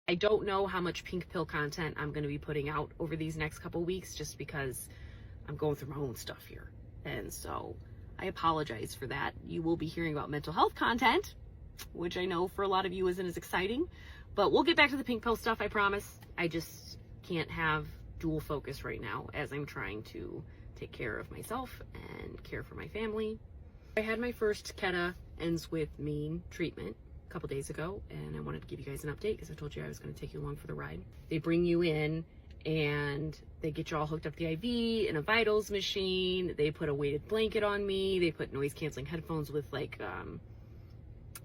I don't know how much pink pill content I'm going to be putting out over these next couple weeks just because I'm going through my own stuff here. And so I apologize for that. You will be hearing about mental health content, which I know for a lot of you isn't as exciting, but we'll get back to the pink pill stuff, I promise. I just can't have dual focus right now as I'm trying to take care of myself and care for my family. I had my first Keta Ends With Me treatment a couple days ago, and I wanted to give you guys an update because I told you I was going to take you along for the ride. They bring you in and they get you all hooked up to the IV in a vitals machine. They put a weighted blanket on me. They put noise canceling headphones with like kind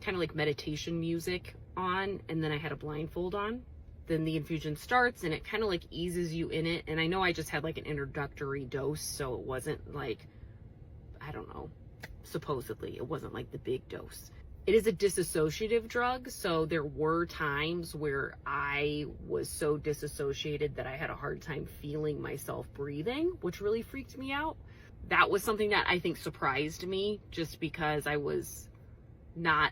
of like meditation music on, and then I had a blindfold on. Then the infusion starts and it kind of like eases you in it. And I know I just had like an introductory dose, so it wasn't like, I don't know, supposedly it wasn't like the big dose. It is a dissociative drug, so there were times where I was so disassociated that I had a hard time feeling myself breathing, which really freaked me out. That was something that I think surprised me, just because I was not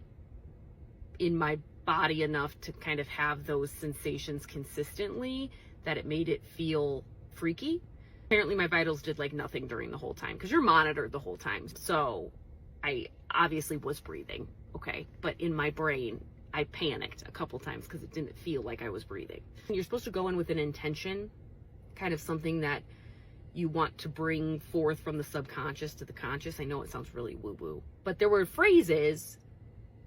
in my body enough to kind of have those sensations consistently, that it made it feel freaky. Apparently my vitals did like nothing during the whole time because you're monitored the whole time. So I obviously was breathing, okay? But in my brain, I panicked a couple times because it didn't feel like I was breathing. You're supposed to go in with an intention, kind of something that you want to bring forth from the subconscious to the conscious. I know it sounds really woo-woo, but there were phrases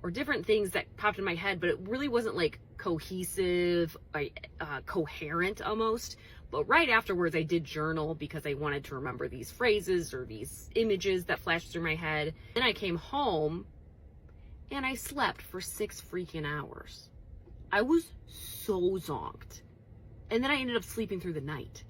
or different things that popped in my head, but it really wasn't like cohesive, coherent almost. But right afterwards, I did journal because I wanted to remember these phrases or these images that flashed through my head. Then I came home and I slept for 6 freaking hours. I was so zonked. And then I ended up sleeping through the night.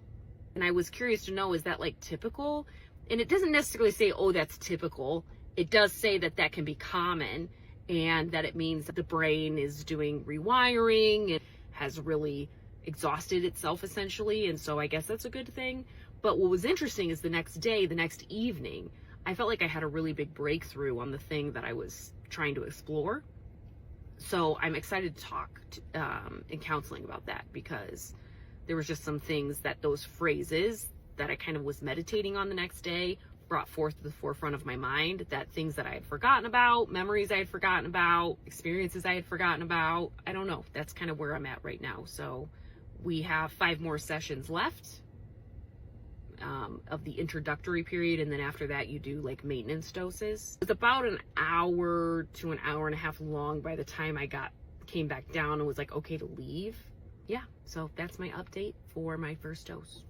And I was curious to know, is that like typical? And it doesn't necessarily say, oh, that's typical. It does say that that can be common, and that it means that the brain is doing rewiring. It has really exhausted itself essentially, and so I guess that's a good thing. But what was interesting is the next day, the next evening, I felt like I had a really big breakthrough on the thing that I was trying to explore. So I'm excited to talk in counseling about that, because there was just some things that those phrases that I kind of was meditating on the next day brought forth to the forefront of my mind, that things that I had forgotten about, memories I had forgotten about, experiences I had forgotten about. I don't know. That's kind of where I'm at right now. So we have 5 more sessions left of the introductory period, and then after that you do like maintenance doses. It's about an hour to an hour and a half long by the time I came back down and was like okay to leave. Yeah, so that's my update for my first dose.